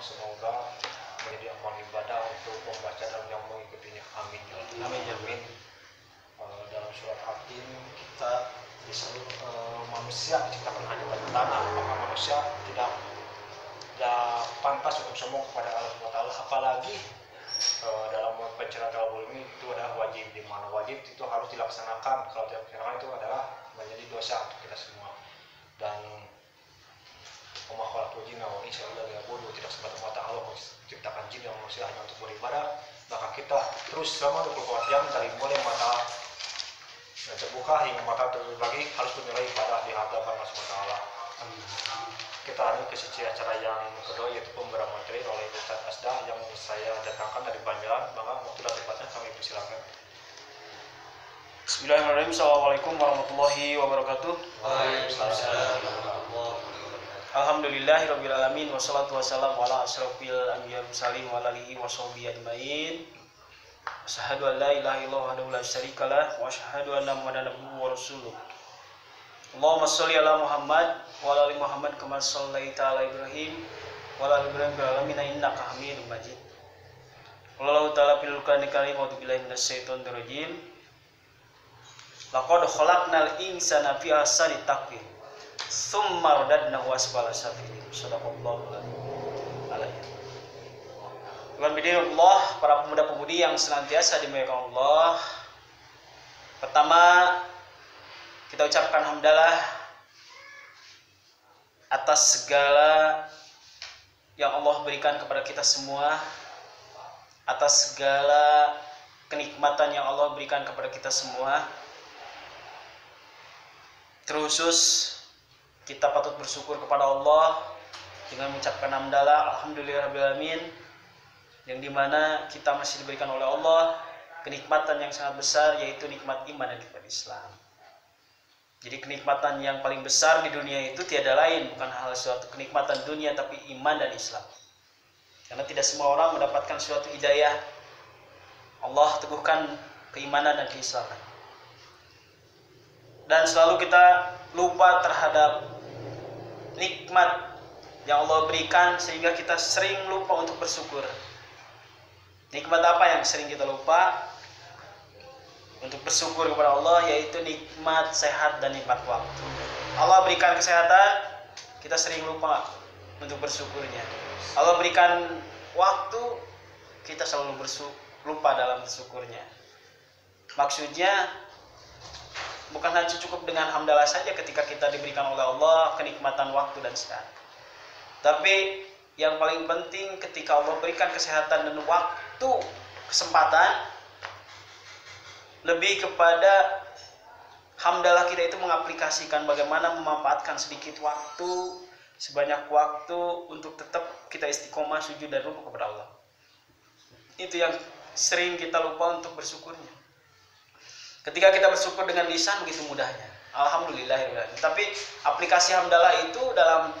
semoga menjadi amal ibadah untuk membaca dan yang mengikutinya. Amin. Amin. Amin. Dalam surat At-Tin kita disebut manusia diciptakan hanya dari tanah, maka manusia tidak pantas untuk sombong kepada Allah SWT, apalagi dalam pencerahan al-Bulmi itu adalah wajib, di mana wajib itu harus dilaksanakan. Kalau tidak dilaksanakan itu adalah menjadi dosa untuk kita semua. Dan wa khalaqtul jinna wal insa illa liya'budun, tidak semata-mata Allah menciptakan jin dan manusia hanya untuk beribadah. Maka kita terus selama 24 jam dari mulai mata terbuka hingga mata tertutup lagi harus menilai ibadah di hadapan Allah SWT. Kita lanjut ke sesi acara yang kedua, yaitu pemberian materi oleh Ustaz Asda yang saya datangkan dari Banjaran. Maka waktu dan tempatnya kami persilakan. Bismillahirrahmanirrahim. Assalamualaikum warahmatullahi wabarakatuh. Waalaikumsalam. Alhamdulillahirabbil alamin wassalatu wassalamu ala asyrofil anbiya'i wal mursalin wa alihi washabihi ajmain. Asyhadu an la ilaha illallah wahdahu la syarikalah wa asyhadu anna Muhammadan abduhu wa rasuluh. Allahumma sholli ala Muhammad wa ala ali Muhammad kama shallaita ala Ibrahim wa ala ali Ibrahim fil alamin innaka Hamidum Majid. Wallahu ta'ala fil Qur'anil Karim wa billahi minasyaitonir rajim. Laqad khalaqnal insana fi ahsani taqwim tsumma radadnahu asfala safilin. Shadaqallahu alaihi. Tuhan bidinullah, para pemuda-pemudi yang senantiasa dimuliakan Allah. Pertama, kita ucapkan hamdalah atas segala yang Allah berikan kepada kita semua, atas segala kenikmatan yang Allah berikan kepada kita semua. Terkhusus kita patut bersyukur kepada Allah dengan mengucapkan hamdalah alhamdulillahirabbil alamin, yang dimana kita masih diberikan oleh Allah kenikmatan yang sangat besar, yaitu nikmat iman dan nikmat Islam. Jadi kenikmatan yang paling besar di dunia itu tiada lain, bukan hal suatu kenikmatan dunia, tapi iman dan Islam. Karena tidak semua orang mendapatkan suatu hidayah. Allah teguhkan keimanan dan keislaman. Dan selalu kita lupa terhadap nikmat yang Allah berikan, sehingga kita sering lupa untuk bersyukur. Nikmat apa yang sering kita lupa untuk bersyukur kepada Allah, yaitu nikmat sehat dan nikmat waktu. Allah berikan kesehatan, kita sering lupa untuk bersyukurnya. Allah berikan waktu, kita selalu lupa dalam bersyukurnya. Maksudnya bukan hanya cukup dengan hamdalah saja ketika kita diberikan oleh Allah kenikmatan waktu dan sehat, tapi yang paling penting ketika Allah berikan kesehatan dan waktu, kesempatan, lebih kepada hamdalah kita itu mengaplikasikan bagaimana memanfaatkan sedikit waktu, sebanyak waktu untuk tetap kita istiqomah sujud dan rukuk kepada Allah. Itu yang sering kita lupa untuk bersyukurnya. Ketika kita bersyukur dengan lisan begitu mudahnya, alhamdulillahirrahmanirrahim. Tapi aplikasi hamdalah itu dalam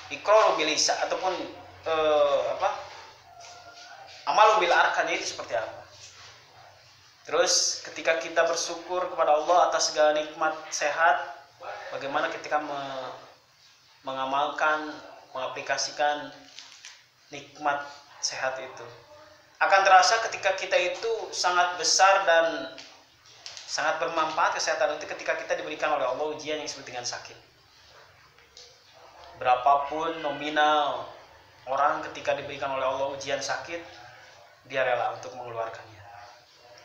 iqrar bil lisan ataupun amal bil arkan itu seperti apa? Terus ketika kita bersyukur kepada Allah atas segala nikmat sehat, bagaimana ketika mengamalkan, mengaplikasikan nikmat sehat itu? Akan terasa ketika kita itu sangat besar dan sangat bermanfaat kesehatan itu ketika kita diberikan oleh Allah ujian yang disebut dengan sakit. Berapapun nominal orang ketika diberikan oleh Allah ujian sakit, dia rela untuk mengeluarkannya,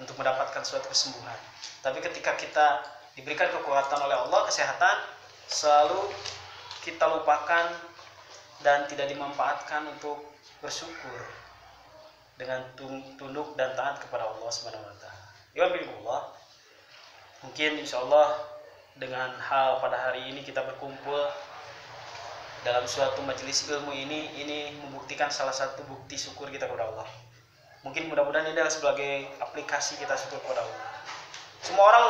untuk mendapatkan suatu kesembuhan. Tapi ketika kita diberikan kekuatan oleh Allah, kesehatan, selalu kita lupakan dan tidak dimanfaatkan untuk bersyukur dengan tunduk dan taat kepada Allah Subhanahu wa taala. Ya billah. Mungkin insyaallah dengan hal pada hari ini kita berkumpul dalam suatu majelis ilmu ini membuktikan salah satu bukti syukur kita kepada Allah. Mungkin mudah-mudahan ini adalah sebagai aplikasi kita syukur kepada Allah. Semua orang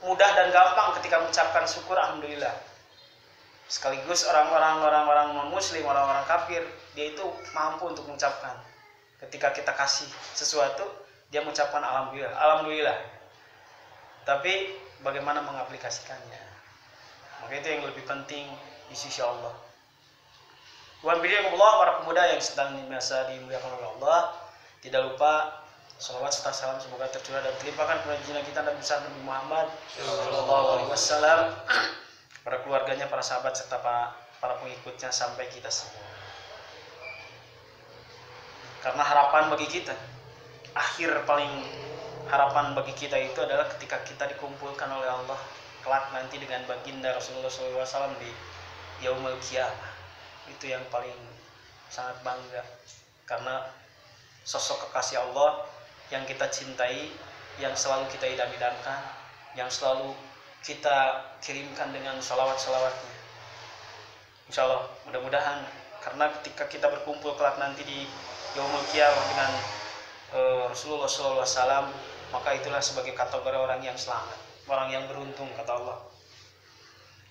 mudah dan gampang ketika mengucapkan syukur alhamdulillah. Sekaligus orang-orang non muslim, orang-orang kafir, dia itu mampu untuk mengucapkan. Ketika kita kasih sesuatu, dia mengucapkan alhamdulillah, alhamdulillah. Tapi bagaimana mengaplikasikannya? Maka itu yang lebih penting di sisi Allah. Alhamdulillah para pemuda yang sedang biasa dimuliakan oleh Allah, tidak lupa salawat serta salam semoga tercurah dan terlimpahkan kepada junjungan kita Nabi besar Nabi Muhammad Shallallahu Alaihi Wasallam, para keluarganya, para sahabat serta para pengikutnya sampai kita semua. Karena harapan bagi kita, paling harapan bagi kita itu adalah ketika kita dikumpulkan oleh Allah kelak nanti dengan baginda Rasulullah SAW di Yaumul Qiyamah. Itu yang paling sangat bangga, karena sosok kekasih Allah yang kita cintai, yang selalu kita idam-idamkan, yang selalu kita kirimkan dengan salawat-salawatnya. Insya Allah mudah-mudahan, karena ketika kita berkumpul kelak nanti di Yaumul Qiyamah dengan Rasulullah SAW, maka itulah sebagai kategori orang yang selamat, orang yang beruntung, kata Allah.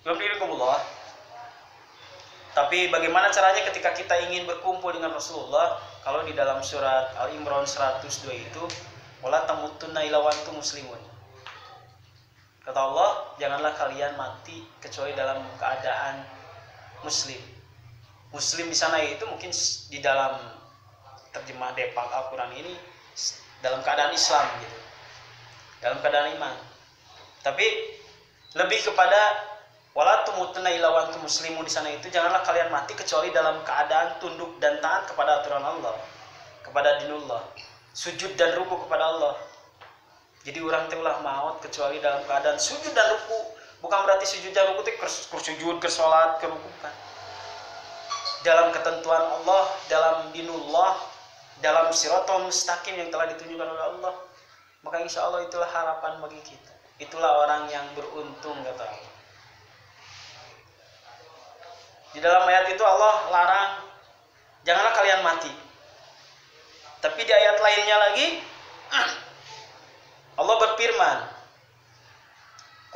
Alhamdulillah. Tapi bagaimana caranya ketika kita ingin berkumpul dengan Rasulullah? Kalau di dalam surat Al-Imran 102 itu, wala tamutunna illa wa antum muslimun. Kata Allah, janganlah kalian mati kecuali dalam keadaan muslim. Muslim di sana itu mungkin di dalam terjemah Depak Al-Quran ini dalam keadaan Islam gitu, dalam keadaan iman. Tapi lebih kepada wala tamutunna illa wa antum muslimun di sana itu, janganlah kalian mati kecuali dalam keadaan tunduk dan taat kepada aturan Allah, kepada dinullah, sujud dan ruku kepada Allah. Jadi orang teulah maut kecuali dalam keadaan sujud dan ruku. Bukan berarti sujud dan ruku itu sujud, ke salat, ke ruku, kan. Dalam ketentuan Allah, dalam dinullah, dalam siratal mustaqim yang telah ditunjukkan oleh Allah. Maka insya Allah itulah harapan bagi kita. Itulah orang yang beruntung, kata Allah. Di dalam ayat itu Allah larang, janganlah kalian mati. Tapi di ayat lainnya lagi Allah berfirman,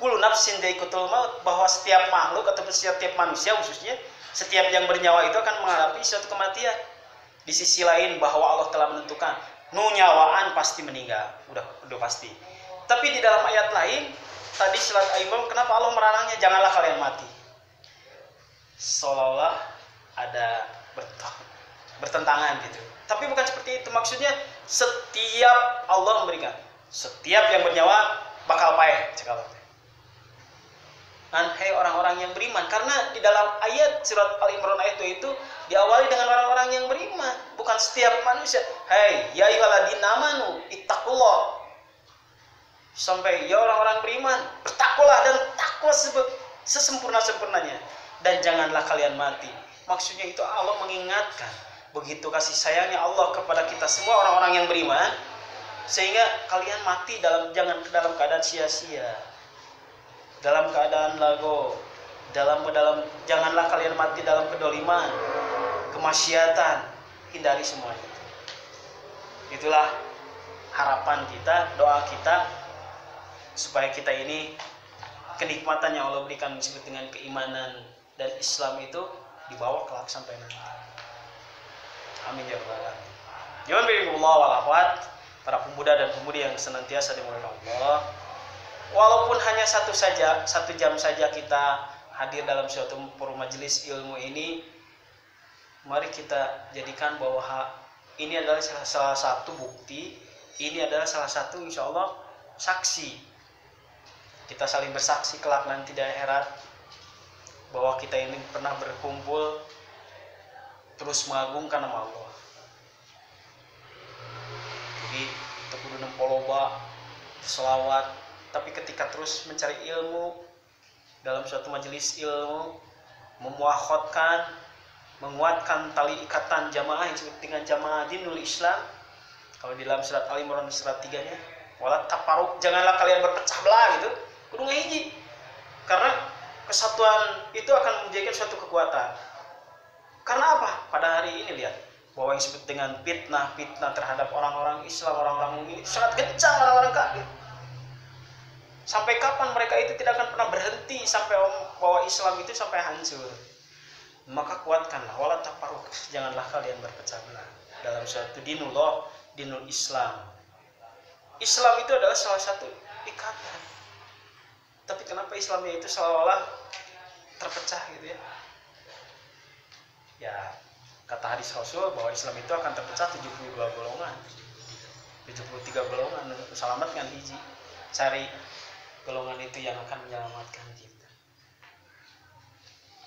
kullu nafsin dha'iqatul maut, bahwa setiap makhluk ataupun setiap manusia, khususnya setiap yang bernyawa itu akan menghadapi suatu kematian. Di sisi lain bahwa Allah telah menentukan nyawaan pasti meninggal, udah pasti. Tapi di dalam ayat lain tadi surat Al-Imran, kenapa Allah melarangnya janganlah kalian mati? Seolah-olah ada bertentangan gitu. Tapi bukan seperti itu. Maksudnya setiap Allah memberikan, setiap yang bernyawa bakal paeh cekal. Dan hai orang-orang yang beriman, karena di dalam ayat surat Al-Imran itu diawali dengan orang-orang yang beriman, bukan setiap manusia. Hai ya ayyuhalladzina amanu ittaqullah. Sampai ya orang-orang beriman, bertakwalah dan takwa sesempurna-sempurnanya. Dan janganlah kalian mati. Maksudnya itu Allah mengingatkan begitu kasih sayangnya Allah kepada kita semua orang-orang yang beriman, sehingga kalian mati jangan dalam keadaan sia-sia, dalam keadaan lago, janganlah kalian mati dalam kedoliman, kemaksiatan. Hindari semua itu. Itulah harapan kita, doa kita, supaya kita ini kenikmatan yang Allah berikan disebut dengan keimanan dan Islam itu dibawa kelak sampai nanti. Amin ya rabbal alamin. Jangan billahi wal akhwat, para pemuda dan pemudi yang senantiasa dimuliakan Allah. Walaupun hanya satu jam saja kita hadir dalam suatu majelis ilmu ini, mari kita jadikan bahwa ini adalah salah satu bukti, ini adalah salah satu insya Allah saksi. Kita saling bersaksi kelak nanti di akhirat bahwa kita ini pernah berkumpul terus mengagungkan nama Allah. Jadi kita kudu nempoloba selawat, tapi ketika terus mencari ilmu dalam suatu majelis ilmu, menguatkan tali ikatan jamaah yang disebut dengan jamaah dinul Islam. Kalau di dalam surat Al-Imran surat 3-nya, wala tafarruq, janganlah kalian berpecah belah gitu. Kudu ngahiji. Karena kesatuan itu akan menjadikan suatu kekuatan. Karena apa? Pada hari ini lihat bahwa yang disebut dengan fitnah terhadap orang-orang Islam, orang-orang mukmin itu sangat kencang, orang-orang kafir. Sampai kapan mereka itu tidak akan pernah berhenti sampai bahwa Islam itu sampai hancur. Maka kuatkanlah, wala tafarruq, janganlah kalian berpecah belah dalam suatu dinullah, dinul Islam. Islam itu adalah salah satu ikatan. Tapi kenapa Islamnya itu seolah-olah terpecah gitu ya? Ya, Kata hadis Rasul bahwa Islam itu akan terpecah 72 golongan, 73 golongan. Selamatkan hiji, cari golongan itu yang akan menyelamatkan kita.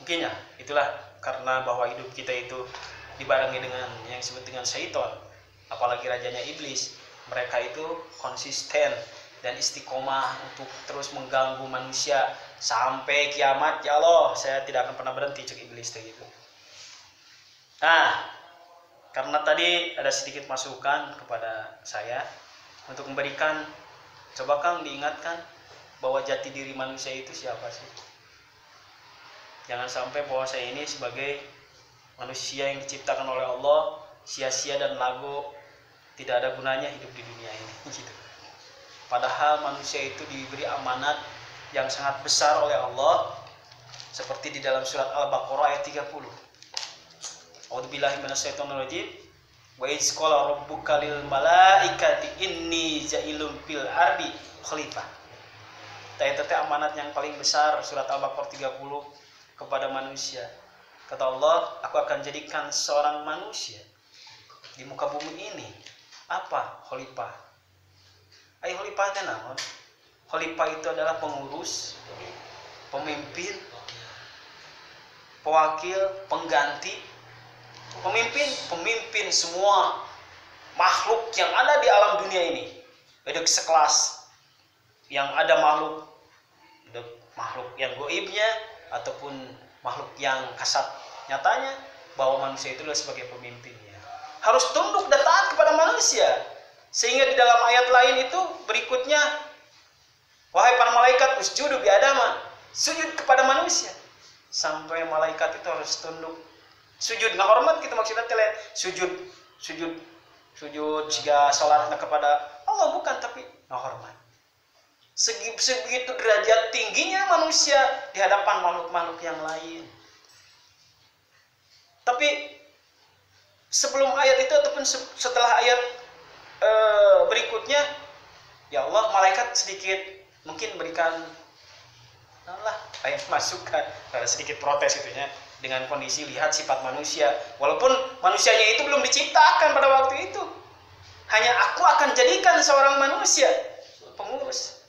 Mungkin ya, itulah karena bahwa hidup kita itu dibarengi dengan yang disebut dengan syaitan, apalagi rajanya iblis. Mereka itu konsisten dan istiqomah untuk terus mengganggu manusia sampai kiamat. Ya Allah, saya tidak akan pernah berhenti, cek iblis gitu. Nah, karena tadi ada sedikit masukan kepada saya untuk memberikan, coba Kang diingatkan bahwa jati diri manusia itu siapa sih? Jangan sampai bahwa saya ini sebagai manusia yang diciptakan oleh Allah sia-sia dan lagu, tidak ada gunanya hidup di dunia ini gitu. Padahal manusia itu diberi amanat yang sangat besar oleh Allah, seperti di dalam surat Al-Baqarah ayat 30. A'udzubillahi minasyaitonirrajim. Wa idz qala rabbuka lil malaikati inni ja'ilun fil ardi khalifah. Itu amanat yang paling besar, surat Al-Baqarah 30, kepada manusia. Kata Allah, aku akan jadikan seorang manusia di muka bumi ini. Apa? Khalifah. Ayo khalifah itu naon? Khalifah itu adalah pengurus, pemimpin, pewakil, pengganti, pemimpin semua makhluk yang ada di alam dunia ini. Beda sekelas yang ada makhluk yang goibnya ataupun makhluk yang kasat nyatanya, bahwa manusia itu adalah sebagai pemimpinnya. Harus tunduk dan taat kepada manusia. Sehingga di dalam ayat lain itu berikutnya, wahai para malaikat, usjudu bi Adama, sujud kepada manusia. Sampai malaikat itu harus tunduk. Sujud nggak hormat kita maksudnya telen. Sujud jika salatnya kepada Allah bukan, tapi nggak hormat. Sebegitu derajat tingginya manusia di hadapan makhluk-makhluk yang lain. Tapi sebelum ayat itu ataupun setelah ayat berikutnya, ya Allah, malaikat sedikit mungkin berikan masukan, ada sedikit protes itunya dengan kondisi lihat sifat manusia. Walaupun manusianya itu belum diciptakan pada waktu itu, hanya aku akan jadikan seorang manusia pengurus.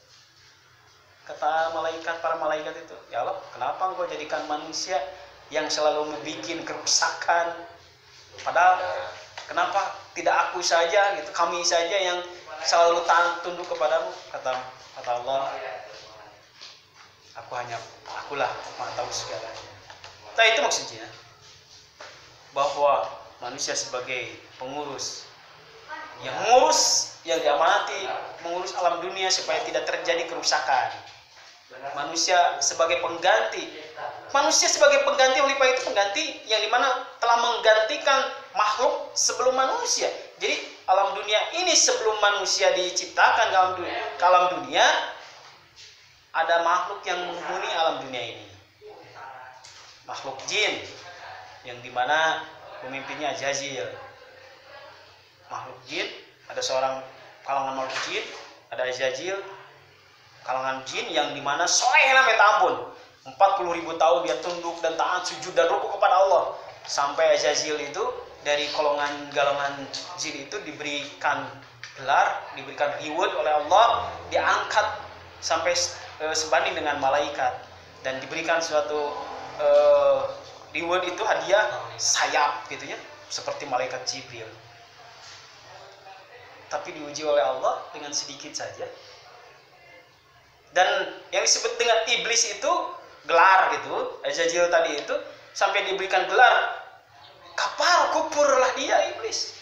Kata para malaikat itu, ya Allah, kenapa engkau jadikan manusia yang selalu membuat kerusakan? Padahal kenapa tidak aku saja gitu, kami saja yang selalu tunduk kepadamu? Kata Allah, akulah Maha tahu segalanya. Nah, itu maksudnya bahwa manusia sebagai pengurus yang diamanati mengurus alam dunia supaya tidak terjadi kerusakan. Manusia sebagai pengganti khalifah itu pengganti yang dimana telah menggantikan makhluk sebelum manusia. Jadi alam dunia ini sebelum manusia diciptakan ke alam dunia, ada makhluk yang menghuni alam dunia ini, makhluk jin yang dimana pemimpinnya Azazil. Makhluk jin, ada seorang kalangan makhluk jin, ada Azazil, kalangan jin yang dimana soleh namanya tampun 40.000 tahun dia tunduk dan taat, sujud dan rukuk kepada Allah. Sampai Azazil itu dari golongan jin itu diberikan gelar, diberikan reward oleh Allah, diangkat sampai sebanding dengan malaikat, dan diberikan suatu reward itu hadiah sayap gitu ya, seperti malaikat Jibril. Tapi diuji oleh Allah dengan sedikit saja. Dan yang disebut dengan iblis itu gelar gitu, Azazil tadi itu sampai diberikan gelar kafar, kufurlah dia iblis.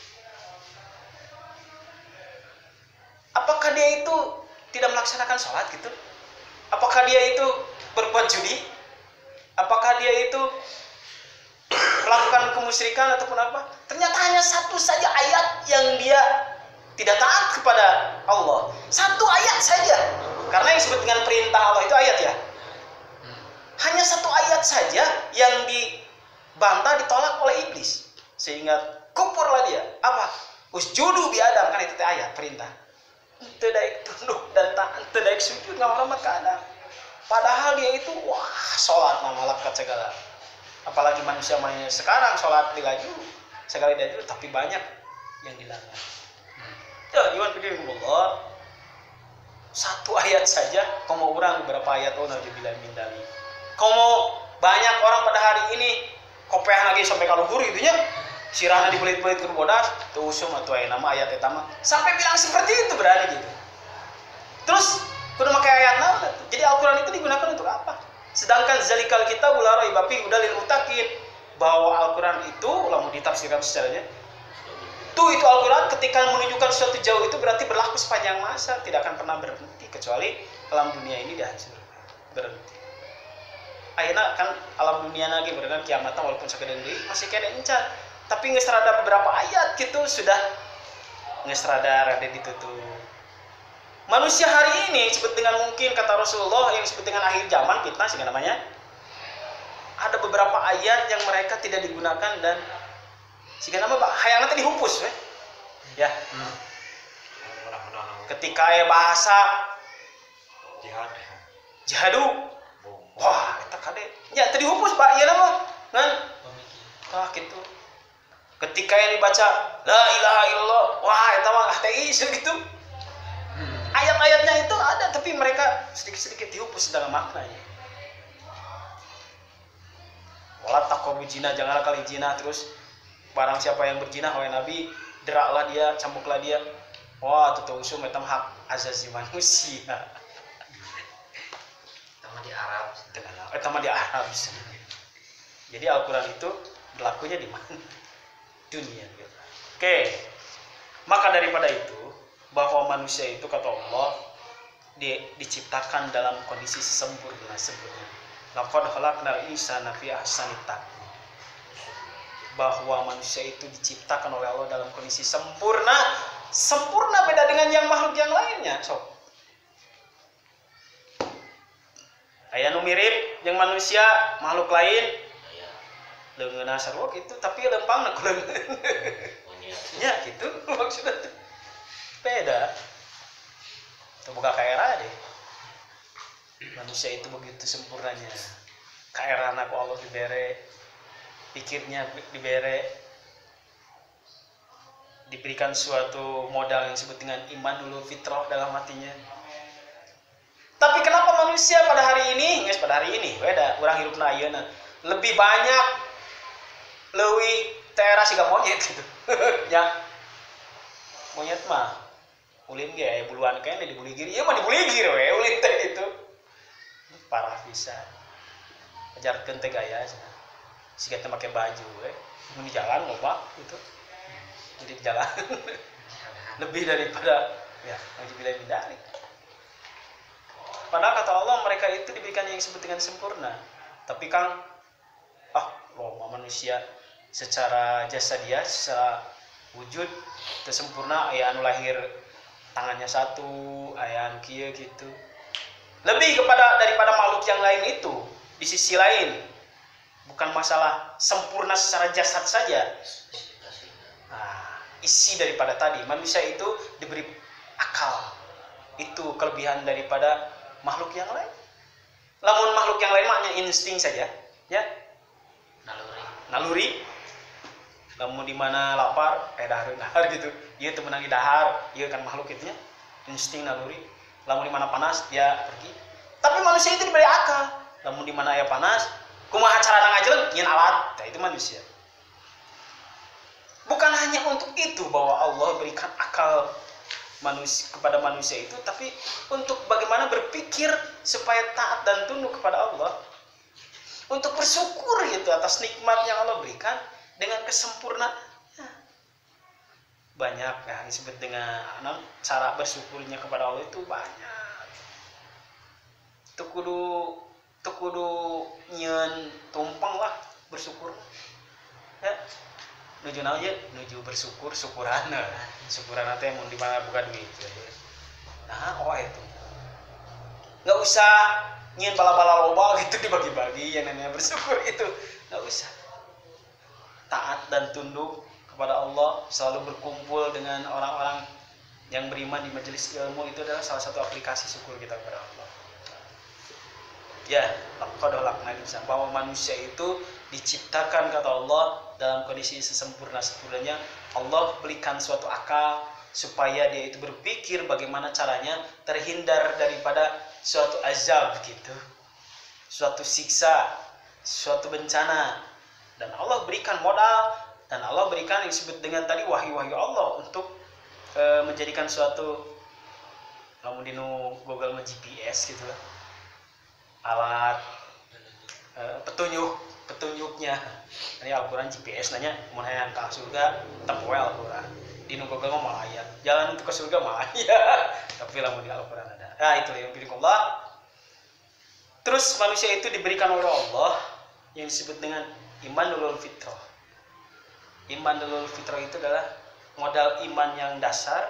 Apakah dia itu tidak melaksanakan sholat gitu? Apakah dia itu berbuat judi? Apakah dia itu melakukan kemusyrikan ataupun apa? Ternyata hanya satu saja ayat yang dia tidak taat kepada Allah. Satu ayat saja. Karena yang disebut dengan perintah Allah itu ayat ya. Hanya satu ayat saja yang dibantah, ditolak oleh iblis. Sehingga kufurlah dia. Apa? Usjudu bi Adam, kan itu ayat perintah. Tidak tunduk dan taat, tidak sujud, nggak hormat ke Adam. Padahal dia itu sholat malakat segala. Apalagi manusia sekarang sholat dilaju sekali dianjurkan, tapi banyak yang dilarang. Ya, iwan Allah. Satu ayat saja, kau mau orang beberapa ayat, oh nauzubillah min dzalik. Kau mau banyak orang pada hari ini kopeh lagi sampai kalau guru itunya sirana dibelit-belit ke bodas, tuh usum atau nama ayat etama sampai bilang seperti itu berani gitu. Terus kudu pakai ayat naon? Jadi Al-Qur'an itu digunakan untuk apa? Sedangkan zalikal kitabul la raiba fihi hudal lil muttaqin, bahwa Al-Qur'an itu lamun ditafsirkan secaranya itu Al-Quran ketika menunjukkan sesuatu jauh itu berarti berlaku sepanjang masa, tidak akan pernah berhenti kecuali alam dunia ini dihancurkan berhenti. Akhirnya kan alam dunia lagi berarti kiamat walaupun sakit deui masih kena encan, tapi geus rada beberapa ayat gitu sudah geus rada ditutup. Manusia hari ini disebut dengan mungkin kata Rasulullah yang disebut dengan akhir zaman fitnah sih namanya. Ada beberapa ayat yang mereka tidak digunakan dan sehingga nama hayang nanti dihupus ya. Ketika bahasa jihadu wah eta kade nya teu dihupus Pak ieu nama ngan tah kitu. Ketika yang dibaca la ilaha illallah wah eta mah ateis gitu. Ayat-ayatnya itu ada tapi mereka sedikit-sedikit dihupus dalam maknanya. Wala taqrabu zina, janganlah kalian zina, terus barang siapa yang berzina wahai Nabi, deraklah dia, cambuklah dia. Wah, itu usum eta hak asasi manusia. Sama di Arab. Eta mah di Arab. Jadi Al-Qur'an itu berlakunya di mana? Dunia. Oke. Maka daripada itu, bahwa manusia itu kata Allah diciptakan dalam kondisi sempurna. Laqad khalaqnal insana fi ahsani taqwim. Bahwa manusia itu diciptakan oleh Allah dalam kondisi sempurna beda dengan yang makhluk yang lainnya. Aya nu mirip yang manusia makhluk lain leungeunna sarua kitu tapi lempangna ku leungeun. Ya gitu maksudnya beda. Itu bukan kaera deh. Manusia itu begitu sempurnanya. Kaera anak Allah dibere pikirnya diberi, diberikan suatu modal yang disebut dengan iman dulu fitrah dalam hatinya. Tapi kenapa manusia pada hari ini, beda, orang hidupna ayeuna lebih banyak leuwih tera siga monyet gitu. Ya. Monyet mah ulin ge aya buluan kene dibuligir, ieu mah dibuligir we ulin teh itu. Parah bisa. Ajarkeun teh gaya cenah. Si kita pakai baju, mau di jalan loba gitu, jadi di jalan lebih daripada ya nauzubillah min dzalik. Padahal kata Allah mereka itu diberikan yang disebut dengan sempurna, tapi kan manusia secara jasa dia, secara wujud tersempurna, aya anu lahir tangannya satu, aya anu kieu gitu, lebih daripada makhluk yang lain itu. Di sisi lain bukan masalah sempurna secara jasad saja. Isi daripada tadi manusia itu diberi akal, itu kelebihan daripada makhluk yang lain. Lamun makhluk yang lain maknya insting saja, ya. Naluri. Lamun di mana lapar, dahar gitu. Ieu teu meunang di dahar, ieu kan makhluk itunya insting naluri. Lamun di mana panas dia pergi. Tapi manusia itu diberi akal. Lamun di mana aya panas, kumaha cara ngajeleng nyeun alat, itu manusia. Bukan hanya untuk itu bahwa Allah berikan akal kepada manusia itu, tapi untuk bagaimana berpikir supaya taat dan tunduk kepada Allah, untuk bersyukur gitu atas nikmat yang Allah berikan dengan kesempurnaan. Banyak ya disebut dengan cara bersyukurnya kepada Allah itu banyak. Itu kudu nyeun tumpeng lah bersyukur. Ya. Nuju bersyukur syukuran teh mun di mana buka duit. Nah, itu. Enggak usah nyeun bala-bala loba gitu dibagi-bagi yang namanya bersyukur itu. Enggak usah. Taat dan tunduk kepada Allah, selalu berkumpul dengan orang-orang yang beriman di majelis ilmu, itu adalah salah satu aplikasi syukur kita kepada Allah. Ya, laqad khalaqnal insana, bahwa manusia itu diciptakan kata Allah dalam kondisi sesempurna-sempurnanya. Allah berikan suatu akal supaya dia itu berpikir bagaimana caranya terhindar daripada suatu azab gitu, suatu siksa, suatu bencana. Dan Allah berikan modal, dan Allah berikan yang disebut dengan tadi wahyu-wahyu Allah untuk menjadikan suatu, namun di Google GPS gitu lah, alat petunjuknya. Ini Al-Quran GPS nanya mau nanya ke surga tempoe Al-Quran, di Google mah malah ya jalan untuk ke surga malah ya, tapi lamun di Al-Quran ada. Nah itu yang pilih Allah. Terus manusia itu diberikan oleh Allah yang disebut dengan iman nurul fitrah. Iman nurul fitrah itu adalah modal iman yang dasar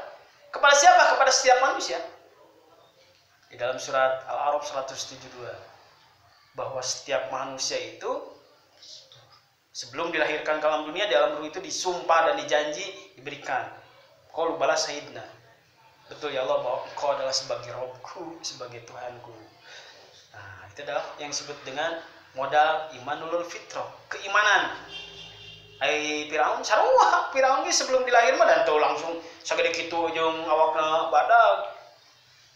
kepada siapa? Kepada setiap manusia. Di dalam surat Al-A'raf 172 bahwa setiap manusia itu sebelum dilahirkan ke alam dunia, di alam ruh itu disumpah dan dijanji diberikan qalu bala syahidna, betul ya Allah bahwa Engkau adalah sebagai Robku, sebagai Tuhanku. Nah itu adalah yang disebut dengan modal imanul fitrah, keimanan. Firaun sarua, Firaun ge sebelum dilahir mah dan teu langsung sagede kitu jeung awakna badag.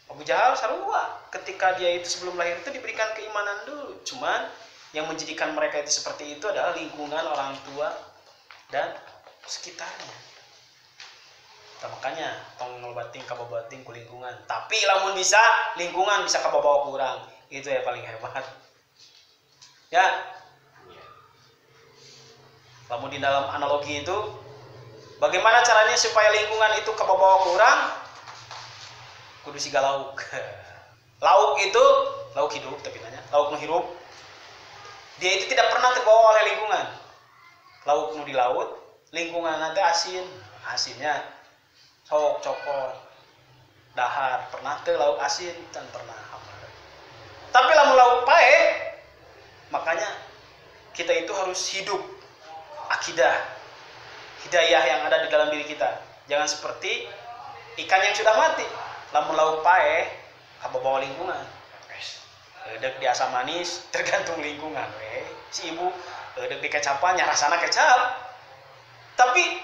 Abu Jahal sarua, ketika dia itu sebelum lahir itu diberikan keimanan dulu. Cuman yang menjadikan mereka itu seperti itu adalah lingkungan orang tua dan sekitarnya. Nah, makanya tong ngolobating kabobating ku lingkungan. Tapi lamun bisa lingkungan bisa kababawa kurang, itu ya paling hebat. Ya. Lamun di dalam analogi itu bagaimana caranya supaya lingkungan itu kababawa kurang? Kudu siga lauk. Lauk itu lauk hidup, tapi nanya lauk nu hirup dia itu tidak pernah terbawa oleh lingkungan. Lauk nu di laut lingkungan nanti asin, asinnya sok cokot dahar, pernah teu lauk asin dan pernah apa. Tapi lamun lauk pae, makanya kita itu harus hidup akidah hidayah yang ada di dalam diri kita. Jangan seperti ikan yang sudah mati. Lamun lauk pae kababawa lingkungan. Dek di asam manis tergantung lingkungan we. Si ibu dek di kecapan nyarasana kecap. Tapi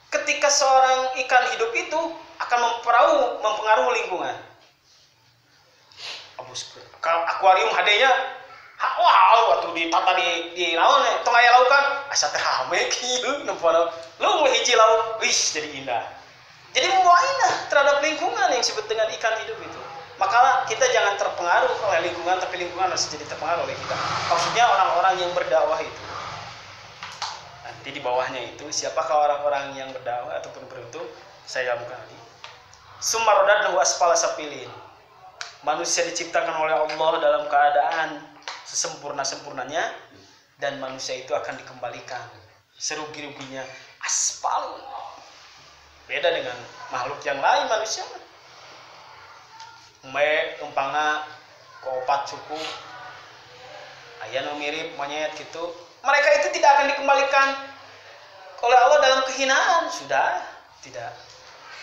ketika seorang ikan hidup itu akan mempengaruhi lingkungan. Akuarium HD-nya wah waktu ditata di laut tong aya laukan asa teh rame kieu nempuan lu hiji laut wis jadi indah. Jadi membawa indah terhadap lingkungan yang disebut dengan ikan hidup itu. Maka kita jangan terpengaruh oleh lingkungan, tapi lingkungan harus jadi terpengaruh oleh kita. Maksudnya orang-orang yang berdakwah itu. Nanti di bawahnya itu siapakah orang-orang yang berdakwah ataupun beruntung? Saya bukan lagi. Sumarodan wa asfala sapilin. Manusia diciptakan oleh Allah dalam keadaan sesempurna-sempurnanya, dan manusia itu akan dikembalikan serugi-ruginya aspal. Beda dengan makhluk yang lain manusia. Umpana koopat suku aya nu mirip monyet gitu. Mereka itu tidak akan dikembalikan oleh Allah dalam kehinaan, sudah tidak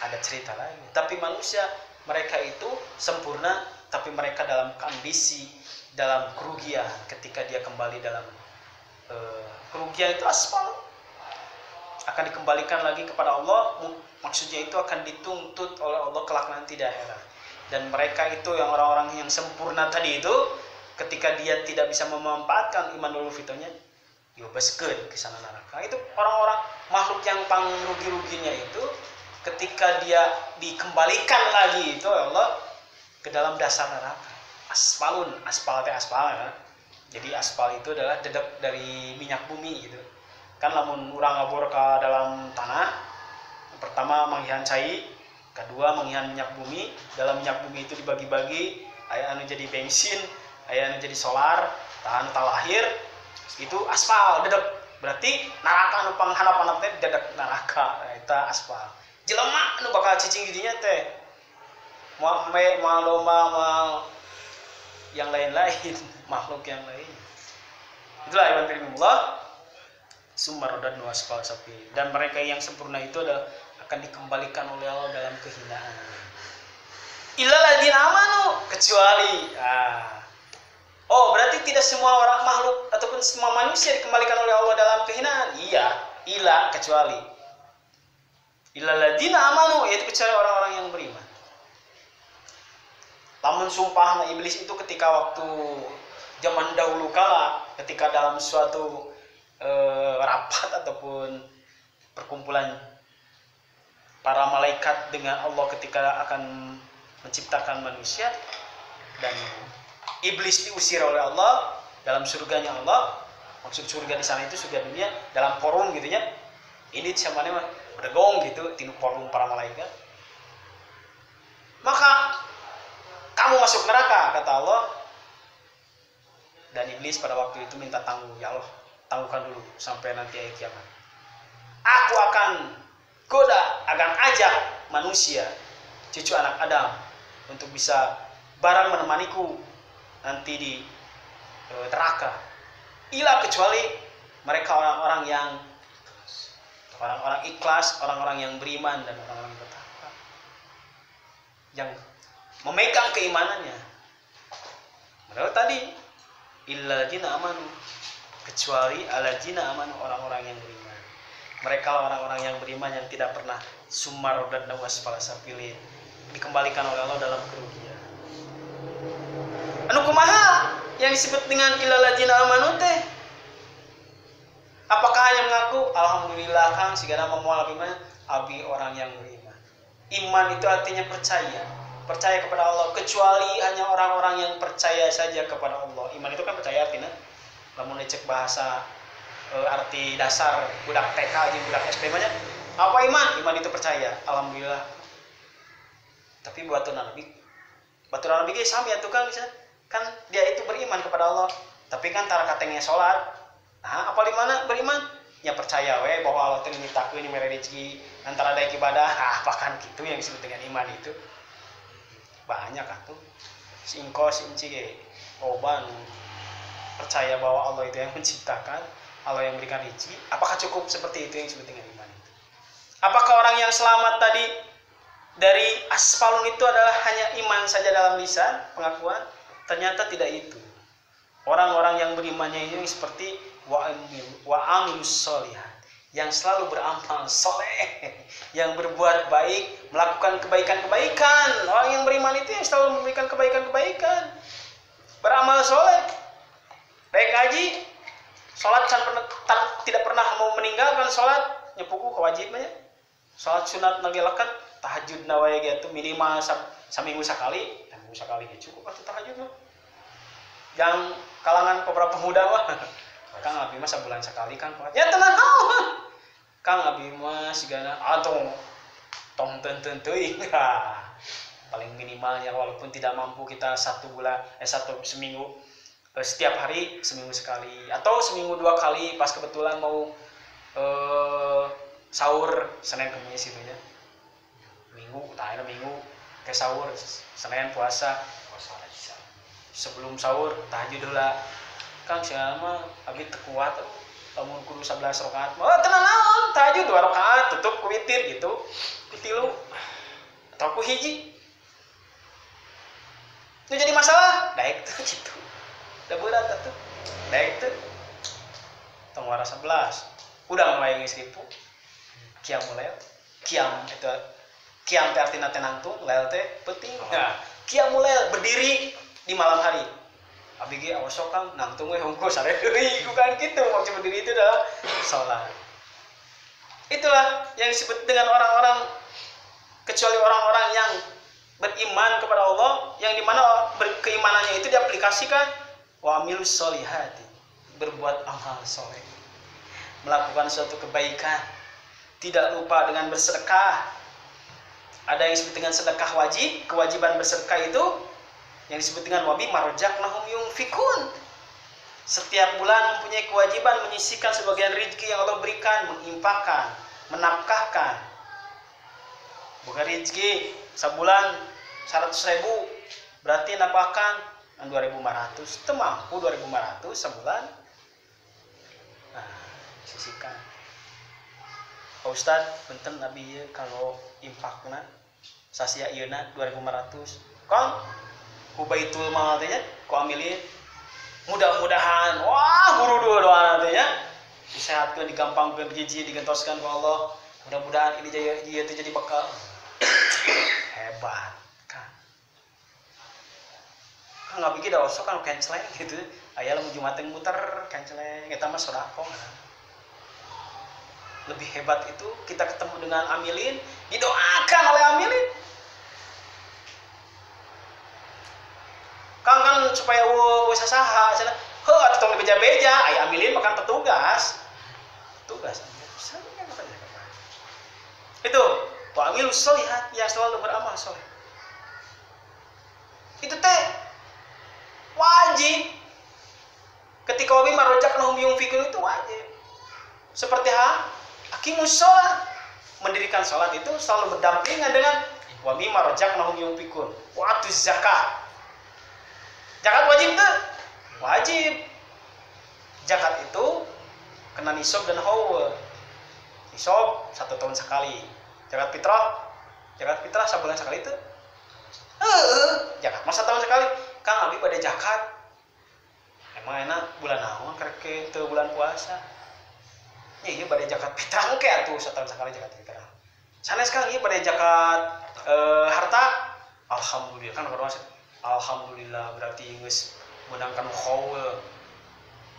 ada cerita lagi. Tapi manusia mereka itu sempurna, tapi mereka dalam kondisi dalam kerugian ketika dia kembali dalam kerugian itu aspal akan dikembalikan lagi kepada Allah. Maksudnya itu akan dituntut oleh Allah kelak nanti di akhirat. Dan mereka itu yang orang-orang yang sempurna tadi itu ketika dia tidak bisa memanfaatkan iman dulu fitrahnya diobaskeun ke sana neraka. Itu orang-orang makhluk yang pang rugi-ruginya itu ketika dia dikembalikan lagi itu Allah ke dalam dasar neraka. Aspalun, aspal teh aspal ya. Jadi aspal itu adalah dedek dari minyak bumi gitu. Kan lamun urang ngabur ke dalam tanah, pertama manghihan cai, kedua manghihan minyak bumi. Dalam minyak bumi itu dibagi-bagi, aya anu jadi bensin, aya anu jadi solar, tahan talahir, itu aspal dedek. Berarti neraka anu panghandap-handap teh dedek neraka, eta aspal. Jelema anu bakal cicing di dinya teh mal yang lain-lain, makhluk yang lain. Itulah iman firimullah. Sumarodan wasfal sapi, dan mereka yang sempurna itu adalah akan dikembalikan oleh Allah dalam kehinaan. Illal ladzina amanu, kecuali Oh, berarti tidak semua orang makhluk ataupun semua manusia dikembalikan oleh Allah dalam kehinaan? Iya, ila kecuali. Illal ladzina amanu, yaitu kecuali orang-orang yang beriman. Lamun sumpah iblis itu ketika waktu zaman dahulu kala, ketika dalam suatu rapat ataupun perkumpulan para malaikat dengan Allah ketika akan menciptakan manusia, dan iblis diusir oleh Allah dalam surganya Allah. Maksud surga di sana itu surga dunia, dalam forum gitu ya. Ini sama mah berdegong gitu tinu forum para malaikat. Maka kamu masuk neraka, kata Allah. Dan iblis pada waktu itu minta tangguh, ya Allah, tangguhkan dulu sampai nanti hari kiamat. Aku akan akan ajak manusia, cucu anak Adam, untuk bisa barang menemaniku nanti di neraka. Ila kecuali mereka orang-orang ikhlas, orang-orang yang beriman dan orang-orang yang bertakwa, yang memegang keimanannya. Padahal tadi illa ladzina amanu, kecuali alladzina amanu, orang-orang yang beriman. Mereka orang-orang yang beriman yang tidak pernah sumar dan wasfala safilin, dikembalikan oleh Allah dalam kerugian. Anu kumaha yang disebut dengan illal ladzina amanu teh? Apakah hanya mengaku alhamdulillah kang sigana moal abi orang yang beriman. Iman itu artinya percaya kepada Allah, kecuali hanya orang-orang yang percaya saja kepada Allah. Iman itu kan percaya artinya. Lamun dicek bahasa arti dasar budak TK jeung budak SP mah nya, apa iman? Iman itu percaya. Alhamdulillah. Tapi baturan Nabi ge sami atuh Kang, kan dia itu beriman kepada Allah, tapi kan tara katengnya salat. Nah, apa di mana beriman? Ya percaya we bahwa Allah teh nyiptakeun di mere rezeki antara daek ibadah. Apa kan gitu yang disebut dengan iman itu. Banyak atuh. Singko sinci ge oban percaya bahwa Allah itu yang menciptakan, Allah yang memberikan rezeki. Apakah cukup seperti itu yang disebut dengan iman itu? Apakah orang yang selamat tadi dari asfalun itu adalah hanya iman saja dalam lisan, pengakuan? Ternyata tidak itu. Orang-orang yang berimannya ini seperti wa'amilus sholihat, yang selalu beramal soleh, yang berbuat baik, melakukan kebaikan-kebaikan. Orang yang beriman itu yang selalu memberikan kebaikan-kebaikan, beramal soleh, baik haji, sholat tidak pernah mau meninggalkan sholat, nyepuku kewajibnya. Sholat sunat nagilakan, tahajud nawai gitu minimal seminggu sekali gitu cukup atau tahajud mah. Yang kalangan beberapa pemuda mah Kang abi mah sebulan sekali kan. Ya tenang Kang abi mah sigana atong tong tenten teuing. Paling minimalnya walaupun tidak mampu kita satu seminggu setiap hari seminggu sekali atau seminggu 2 kali pas kebetulan mau sahur Senin Kamis itu ya. Minggu ke sahur Senin puasa sebelum sahur tahajud heula Kang sia mah abi teu kuat lamun kudu 11 rakaat mah tenang naon tahajud 2 rakaat tutup ku witir gitu ku 3 atau ku hiji itu jadi masalah daek tuh gitu da berat atuh daek tuh tong wara 11 udang wae geus 1000 kiam mulai kiam itu kiam teh artina teh nangtung lel teh penting nah kiam mulai berdiri di malam hari abi ge awas sok Kang nangtung we hungkul sare deui bukan gitu maksud berdiri itu adalah salat. Itulah yang disebut dengan orang-orang, kecuali orang-orang yang beriman kepada Allah, yang dimana keimanannya itu diaplikasikan wa amilus sholihati, berbuat amal soleh, melakukan suatu kebaikan, tidak lupa dengan bersedekah. Ada yang disebut dengan sedekah wajib, kewajiban bersedekah itu yang disebut dengan wabi marjaknahum yunfikun. Setiap bulan mempunyai kewajiban menyisihkan sebagian rezeki yang Allah berikan, menginfakkan, menafkahkan. Bukan rezeki sebulan 100.000 berarti nafkahkan 2.500, itu mampu 2.500 sebulan. Nah, sisihkan. Pak Ustad, benten abi kalau infakna sasia ieuna 2.500. Kong ku baitul mal teh ku amilin Mudah-mudahan wah buru dua doa nantinya disehatkan, digampangkan, gizi digentoskan ke Allah. Mudah-mudahan ini dia itu jadi bekal. Hebat kan. Kan nggak bikin dosa kan canceling gitu. Aya lamun Jumateun muter canceling eta mah sodako. Lebih hebat itu kita ketemu dengan amilin, didoakan oleh amilin. Kang kan supaya wis saha cenah. Heuh atuh tong dibeja-beja, aya amilin makan petugas. Tugas itu wa amil sholihat yang selalu beramal soleh. Itu teh wajib. Ketika wa mimma razaqnahum yunfiqun itu wajib. Seperti aqimus sholat, mendirikan sholat itu selalu berdampingan dengan wa mimma razaqnahum yunfiqun wa atuz zakah. Zakat wajib tuh? Wajib. Zakat itu kena nisab dan haul. Nisab 1 tahun sekali. Zakat fitrah sebulan sekali itu. Zakat masa tahun sekali. Kang abi pada zakat. Emang enak bulan naon karek teu bulan puasa. Nya ieu pada zakat fitrah ke atuh setahun sekali zakat fitrah. Sanes Kang ieu pada zakat harta. Alhamdulillah kan orang alhamdulillah berarti geus menangkan haul.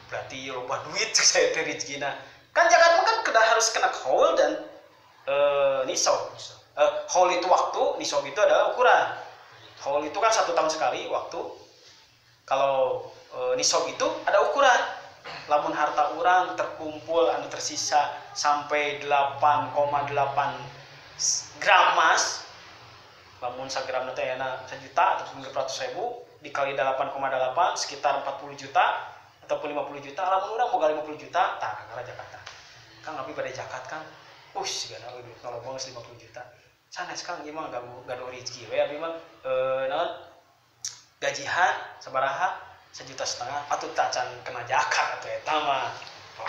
Berarti loba duit saya teh rezekina. Kan zakat mah kan harus kena haul dan nisab. Haul itu waktu, nisab itu adalah ukuran. Haul itu kan 1 tahun sekali waktu. Kalau nisab itu ada ukuran. Lamun harta orang terkumpul anu tersisa sampai 8,8 gram emas. Lamun sagram teh aya 1 juta atau 100.000 dikali 8,8 sekitar 40 juta ataupun 50 juta. Lamun urang boga 50 juta tah kakara Jakarta. Kang abi pada zakat kan. Segala duit kalau bonus 50 juta. Sanes Kang ieu mah gado rezeki we abi mah naon gajihan sabaraha 1,5 juta atuh tacan kena zakat atuh eta mah.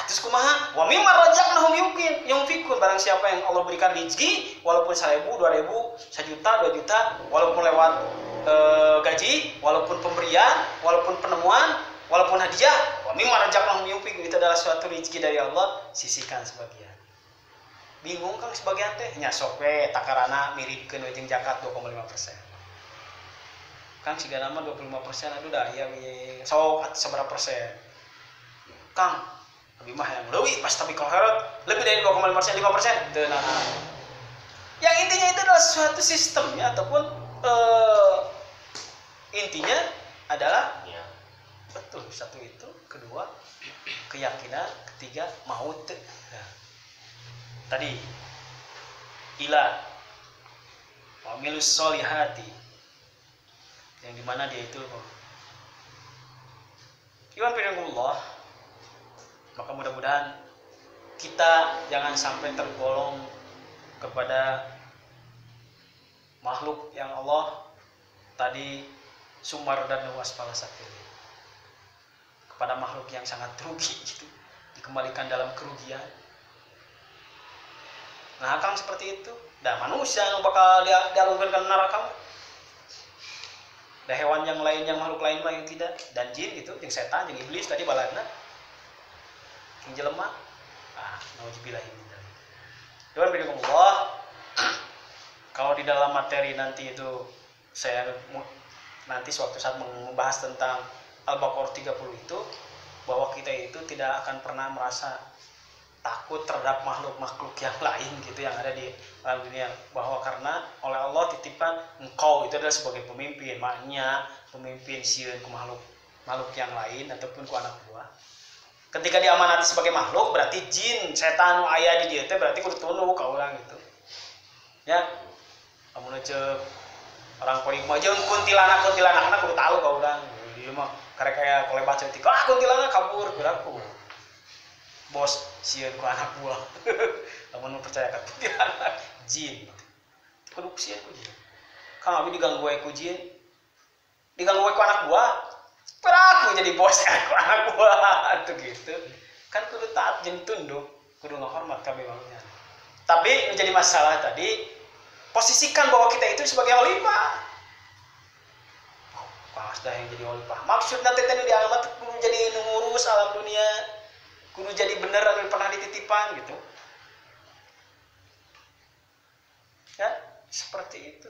Terus kumaha? Wa mimma razaqnahum yunfiqun. Barang siapa yang Allah berikan rezeki walaupun 1.000, 2.000, 1 juta, 2 juta, walaupun lewat gaji, walaupun pemberian, walaupun penemuan, walaupun hadiah, wa mimma razaqnahum yunfiqun, itu adalah suatu rezeki dari Allah, sisihkan sebagian. Bingung Kang sebagian teh nya sok we takarana miripkeun we jeung zakat 2,5%. Kang sigana mah 25% aduh dah ya sok seberapa persen. Kang abi mah yang leuwih pas tapi koheret lebih dari 2,5%, 5%. Teu nah. Yang intinya itu adalah suatu sistem ya ataupun intinya adalah ya, betul satu itu, kedua keyakinan, ketiga maut. Nah, tadi ila wamilus solihati yang dimana dia itu iwan firmanullah. Maka mudah-mudahan kita jangan sampai tergolong kepada makhluk yang Allah tadi sumar dan wasfala safilin, kepada makhluk yang sangat rugi gitu, dikembalikan dalam kerugian. Nah Kang seperti itu. Dah manusia yang bakal dialungkan ke neraka. Dah hewan yang lain, yang makhluk lain mah yang tidak. Dan jin gitu, yang setan, yang iblis tadi balana. Yang jelema. Nauzubillah min dzalik. Doan bin Allah. Kalau di dalam materi nanti itu saya nanti suatu saat membahas tentang Al-Baqarah 30 itu, bahwa kita itu tidak akan pernah merasa takut terhadap makhluk-makhluk yang lain gitu yang ada di alam dunia, bahwa karena oleh Allah titipkan engkau itu adalah sebagai pemimpin, maknya pemimpin sieun ku makhluk yang lain ataupun ku anak buah. Ketika diamanati sebagai makhluk berarti jin, setan aya di dieu teh berarti kudu tunduk ka urang gitu. Ya. Amun ceuk orang koring mah jeung kuntilanak-kuntilanakna kudu tahu ka urang. Ieu mah karek aya kolebat ceutik, kuntilanak kabur geuraku. Bos sieun ku anak buah. Lamun percaya ka kuntilanak, jin. Kudu sieun ku jin. Kang abi diganggu wae ku jin. Diganggu wae ku anak buah. Peraku jadi bos aku anak buah tuh gitu. Kan kudu taat jeung tunduk, kudu ngahormat kabeh makhluknya. Tapi menjadi masalah tadi posisikan bahwa kita itu sebagai khalifah. dah yang jadi khalifah. Maksud nanti tadi dialamat kudu jadi ngurus alam dunia, kudu jadi bener anu pernah dititipan gitu. Ya, seperti itu.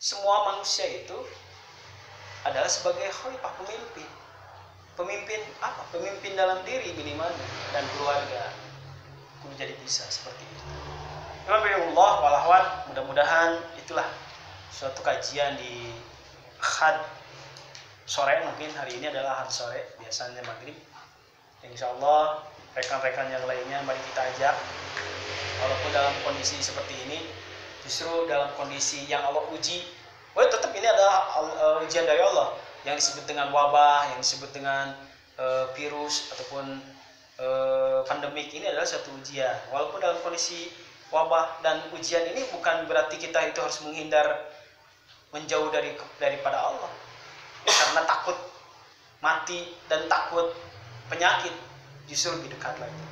Semua manusia itu adalah sebagai khalifah, pemimpin. Pemimpin apa? Pemimpin dalam diri minimalnya dan keluarga. Kudu jadi bisa seperti itu. Alhamdulillah walahwat, mudah-mudahan itulah suatu kajian di Ahad sore, mungkin hari ini adalah Ahad sore, biasanya maghrib. Insya Allah rekan-rekan yang lainnya mari kita ajak, walaupun dalam kondisi seperti ini, justru dalam kondisi yang Allah uji, tetap ini adalah ujian dari Allah, yang disebut dengan wabah, yang disebut dengan virus ataupun pandemik, ini adalah satu ujian. Walaupun dalam kondisi wabah dan ujian ini bukan berarti kita itu harus menghindar, menjauh daripada Allah karena takut mati dan takut penyakit, justru lebih dekat lagi.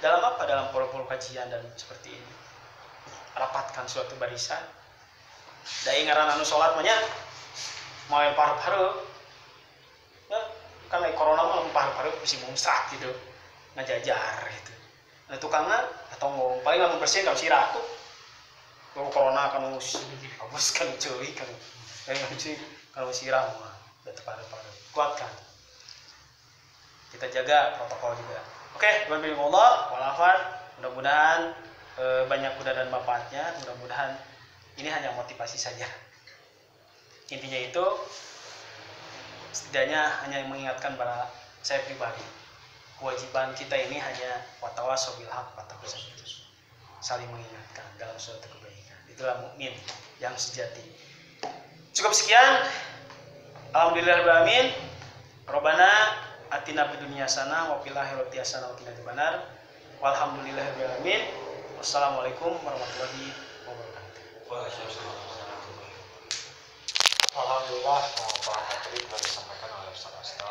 Dalam apa? Dalam pola-pola kajian dan seperti ini. Rapatkan suatu barisan. Dai ngaran anu salat mah nya mau paru-paru. Ya, karena corona mah paru-paru mesti mungsrat gitu. Ngajajar gitu. Nah, tukangna atau ngomong paling 8% kalau sirah tuh. Kalau corona kan habis kan cuy kan. Cuy kalau sirah mah udah paru-paru. Kuatkan. Kita jaga protokol juga. Oke, bismillah, walafat. Mudah-mudahan banyak guna dan manfaatnya. Mudah-mudahan ini hanya motivasi saja. Intinya itu setidaknya hanya mengingatkan para saya pribadi. Kewajiban kita ini hanya watawasaw bil haq watawasaw saling mengingatkan dalam suatu kebaikan. Itulah mukmin yang sejati. Cukup sekian. Alhamdulillahirabbil alamin. Rabbana atina fid dunya hasanah wa fil akhirati hasanah wa qina adzabannar. Walhamdulillahirabbil alamin. Wassalamualaikum warahmatullahi wabarakatuh. Waalaikumsalam. Alhamdulillah, Pak Patrik dari disampaikan oleh Ustaz Asta.